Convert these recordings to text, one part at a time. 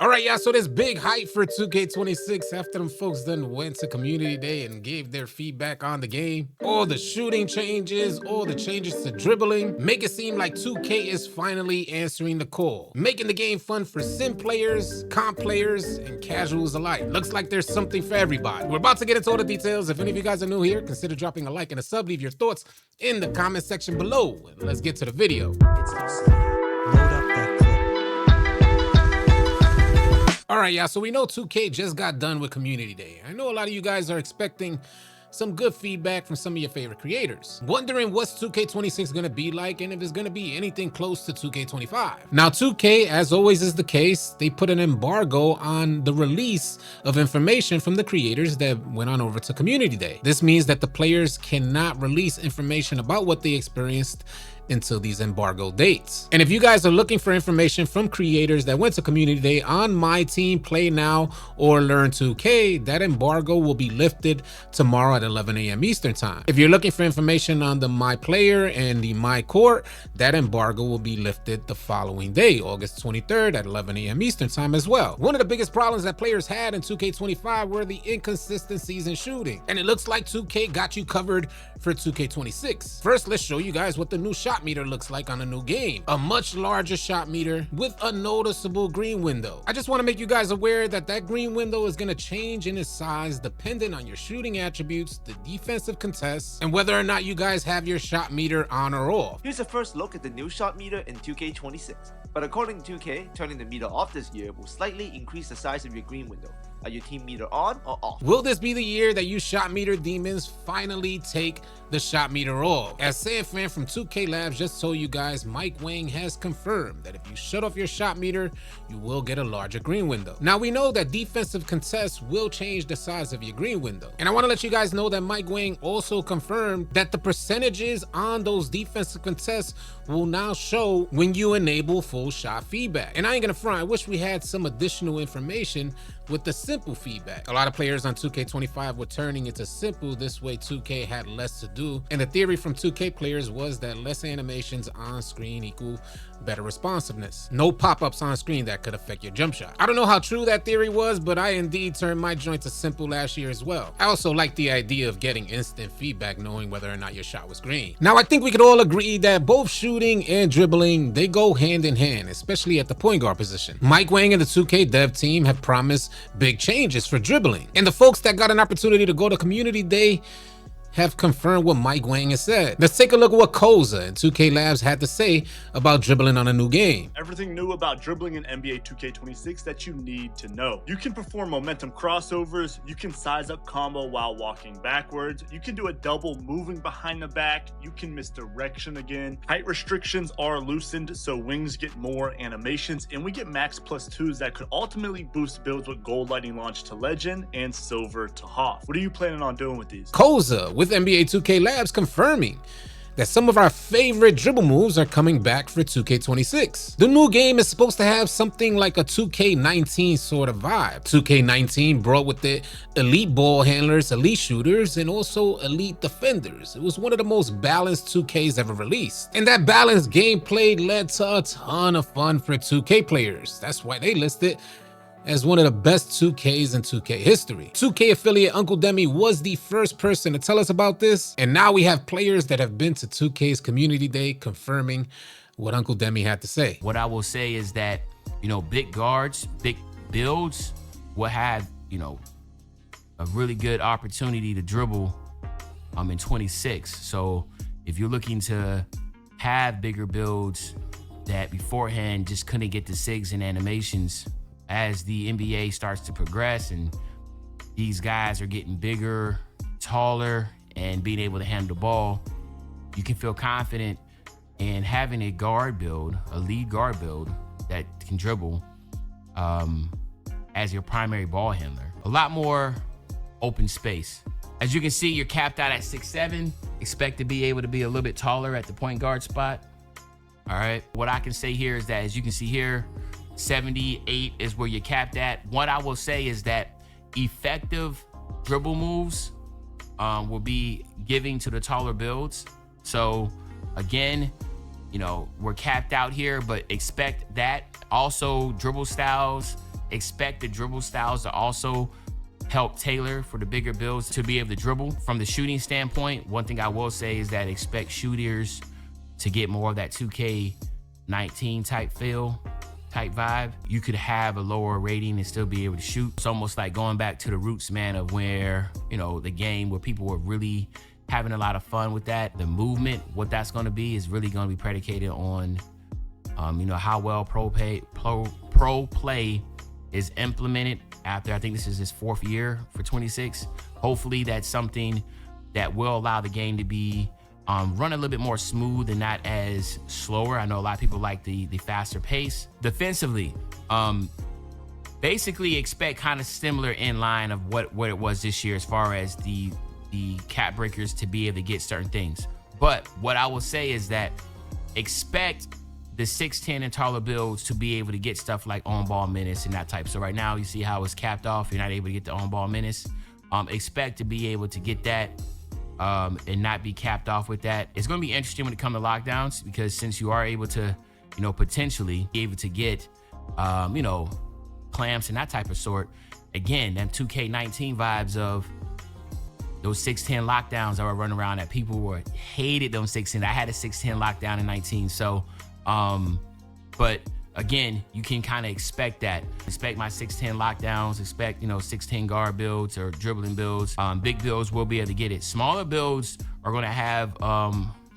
All right, y'all, so there's big hype for 2K26 after them folks then went to Community Day and gave their feedback on the game. All the shooting changes, all the changes to dribbling, make it seem like 2K is finally answering the call, making the game fun for sim players, comp players, and casuals alike. Looks like there's something for everybody. We're about to get into all the details. If any of you guys are new here, consider dropping a like and a sub. Leave your thoughts in the comment section below. And let's get to the video. It's AllCity. Load up that clip. All right, y'all, so we know 2K just got done with Community Day. I know a lot of you guys are expecting some good feedback from some of your favorite creators. Wondering what's 2K26 gonna be like and if it's gonna be anything close to 2K25. Now 2K, as always is the case, they put an embargo on the release of information from the creators that went on over to Community Day. This means that the players cannot release information about what they experienced until these embargo dates. And if you guys are looking for information from creators that went to Community Day on My Team, Play Now, or Learn 2K, that embargo will be lifted tomorrow at 11 a.m. Eastern time. If you're looking for information on the My Player and the My Court, that embargo will be lifted the following day, August 23rd at 11 a.m. Eastern time as well. One of the biggest problems that players had in 2K25 were the inconsistencies in shooting. And it looks like 2K got you covered for 2K26. First, let's show you guys what the new shot meter looks like on a new game. A much larger shot meter with a noticeable green window. I just want to make you guys aware that that green window is going to change in its size depending on your shooting attributes, the defensive contests, and whether or not you guys have your shot meter on or off. Here's a first look at the new shot meter in 2K26. But according to 2K, turning the meter off this year will slightly increase the size of your green window. Are your team meter on or off? Will this be the year that you shot meter demons finally take the shot meter off? As Fan from 2K Labs just told you guys, Mike Wang has confirmed that if you shut off your shot meter, you will get a larger green window. Now we know that defensive contests will change the size of your green window. And I want to let you guys know that Mike Wang also confirmed that the percentages on those defensive contests will now show when you enable full shot feedback. And I ain't gonna front, I wish we had some additional information with the simple feedback. A lot of players on 2K25 were turning into simple, this way 2K had less to do. And the theory from 2K players was that less animations on screen equal better responsiveness. No pop-ups on screen that could affect your jump shot. I don't know how true that theory was, but I indeed turned my joint to simple last year as well. I also like the idea of getting instant feedback knowing whether or not your shot was green. Now I think we could all agree that both shooting and dribbling, they go hand in hand, especially at the point guard position. Mike Wang and the 2K dev team have promised big changes for dribbling. And the folks that got an opportunity to go to Community Day have confirmed what Mike Wang has said. Let's take a look at what Koza and 2K Labs had to say about dribbling on a new game. Everything new about dribbling in NBA 2K26 that you need to know. You can perform momentum crossovers, you can size up combo while walking backwards, you can do a double moving behind the back, you can misdirection again. Height restrictions are loosened so wings get more animations, and we get max +2s that could ultimately boost builds with gold lighting launch to legend and silver to Hoth. What are you planning on doing with these? Koza with NBA 2K Labs confirming that some of our favorite dribble moves are coming back for 2K26. The new game is supposed to have something like a 2K19 sort of vibe. 2K19 brought with it elite ball handlers, elite shooters, and also elite defenders. It was one of the most balanced 2Ks ever released. And that balanced gameplay led to a ton of fun for 2K players. That's why they listed as one of the best 2Ks in 2K history. 2K affiliate Uncle Demi was the first person to tell us about this, and now we have players that have been to 2K's Community Day confirming what Uncle Demi had to say. What I will say is that, big guards, big builds will have, a really good opportunity to dribble in 26. So if you're looking to have bigger builds that beforehand just couldn't get the SIGs and animations, as the NBA starts to progress and these guys are getting bigger, taller, and being able to handle the ball, you can feel confident in having a guard build, a lead guard build that can dribble as your primary ball handler. A lot more open space. As you can see, you're capped out at 6'7". Expect to be able to be a little bit taller at the point guard spot. All right, what I can say here is that, as you can see here, 78 is where you're capped at. What I will say is that effective dribble moves will be giving to the taller builds. So again, we're capped out here, but expect that. Also dribble styles expect the dribble styles to also help tailor for the bigger builds to be able to dribble. From the shooting standpoint, one thing I will say is that expect shooters to get more of that 2K19 type feel, type vibe. You could have a lower rating and still be able to shoot. It's almost like going back to the roots, man, of where, you know, the game where people were really having a lot of fun with that. The movement, what that's going to be is really going to be predicated on, you know, how well pro play is implemented after, I think this is his 4th year for 26. Hopefully that's something that will allow the game to be run a little bit more smooth and not as slower. I know a lot of people like the faster pace. Defensively, basically expect kind of similar in line of what it was this year as far as the cap breakers to be able to get certain things. But what I will say is that expect the 6'10" and taller builds to be able to get stuff like on-ball minutes and that type. So right now you see how it's capped off. You're not able to get the on-ball minutes. Expect to be able to get that and not be capped off with that. It's going to be interesting when it comes to lockdowns, because since you are able to, you know, potentially be able to get, you know, clamps and that type of sort. Again, them 2K19 vibes of those 6'10" lockdowns that were running around that people were hated them 6'10". I had a 6'10" lockdown in 19. So, but again, you can kind of expect that. Expect my 6'10" lockdowns, expect, you know, 6'10" guard builds or dribbling builds. Big builds will be able to get it. Smaller builds are going to have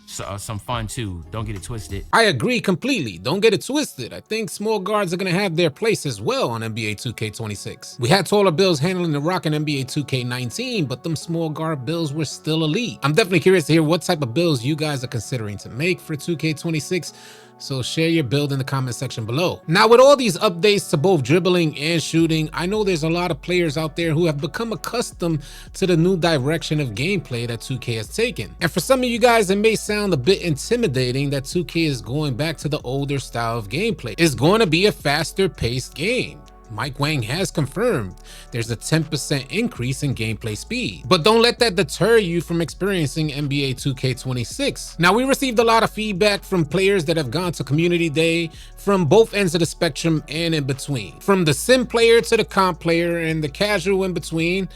some fun too. Don't get it twisted. I agree completely. Don't get it twisted. I think small guards are going to have their place as well on NBA 2K26. We had taller builds handling the rock in NBA 2K19, but them small guard builds were still elite. I'm definitely curious to hear what type of builds you guys are considering to make for 2K26. So share your build in the comment section below. Now, with all these updates to both dribbling and shooting, I know there's a lot of players out there who have become accustomed to the new direction of gameplay that 2K has taken. And for some of you guys, it may sound a bit intimidating that 2K is going back to the older style of gameplay. It's going to be a faster paced game. Mike Wang has confirmed there's a 10% increase in gameplay speed. But don't let that deter you from experiencing NBA 2K26. Now, we received a lot of feedback from players that have gone to Community Day from both ends of the spectrum and in between. From the sim player to the comp player and the casual in between.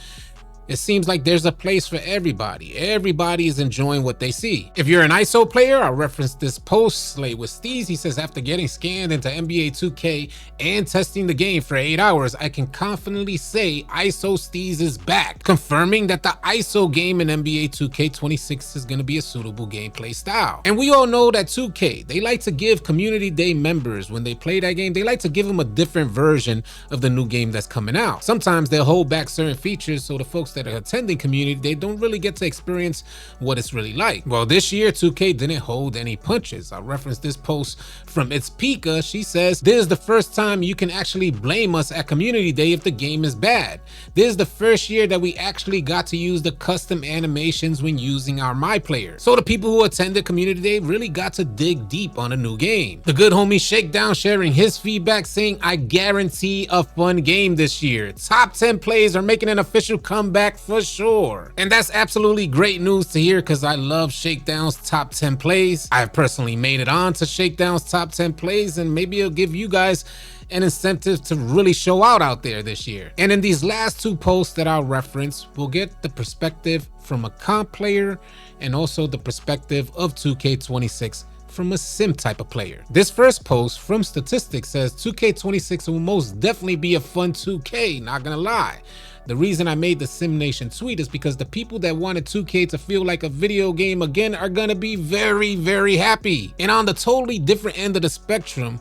It seems like there's a place for everybody. Everybody is enjoying what they see. If you're an ISO player, I'll reference this post Slay with Steez. He says, after getting scanned into NBA 2K and testing the game for 8 hours, I can confidently say ISO Steez is back, confirming that the ISO game in NBA 2K26 is going to be a suitable gameplay style. And we all know that 2K, they like to give Community Day members, when they play that game, they like to give them a different version of the new game that's coming out. Sometimes they'll hold back certain features so the folks that are attending Community, they don't really get to experience what it's really like. Well, this year 2K didn't hold any punches. I'll reference this post from It's Pika. She says, this is the first time you can actually blame us at Community Day if the game is bad. This is the first year that we actually got to use the custom animations when using our My Player. So the people who attended Community Day really got to dig deep on a new game. The good homie Shakedown sharing his feedback, saying, I guarantee a fun game this year. Top 10 plays are making an official comeback for sure. And that's absolutely great news to hear, because I love Shakedown's top 10 plays. I've personally made it on to Shakedown's top 10 plays, and maybe it'll give you guys an incentive to really show out there this year. And in these last two posts that I'll reference, we'll get the perspective from a comp player and also the perspective of 2K26 from a sim type of player. This first post from Statistics says 2K26 will most definitely be a fun 2K, not gonna lie. The reason I made the Sim Nation tweet is because the people that wanted 2K to feel like a video game again are gonna be very, very happy. And on the totally different end of the spectrum,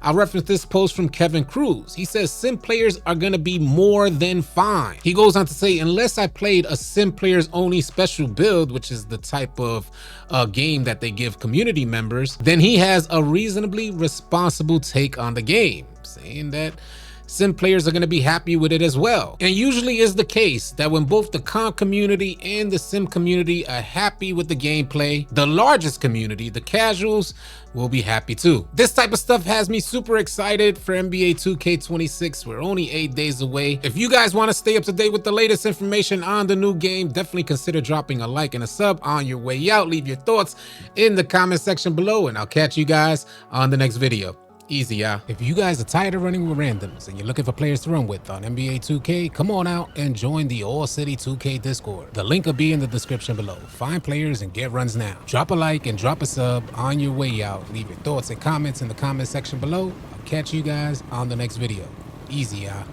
I'll reference this post from Kevin Cruz. He says sim players are gonna be more than fine. He goes on to say, unless I played a sim players only special build, which is the type of game that they give community members, then he has a reasonably responsible take on the game, saying that sim players are going to be happy with it as well. And usually is the case that when both the comp community and the sim community are happy with the gameplay, the largest community, the casuals, will be happy too. This type of stuff has me super excited for NBA 2K26. We're only 8 days away. If you guys want to stay up to date with the latest information on the new game, definitely consider dropping a like and a sub on your way out. Leave your thoughts in the comment section below, and I'll catch you guys on the next video. Easy, yeah. If you guys are tired of running with randoms and you're looking for players to run with on NBA 2K, come on out and join the AllCity 2K Discord. The link will be in the description below. Find players and get runs now. Drop a like and drop a sub on your way out. Leave your thoughts and comments in the comment section below. I'll catch you guys on the next video. Easy, yeah.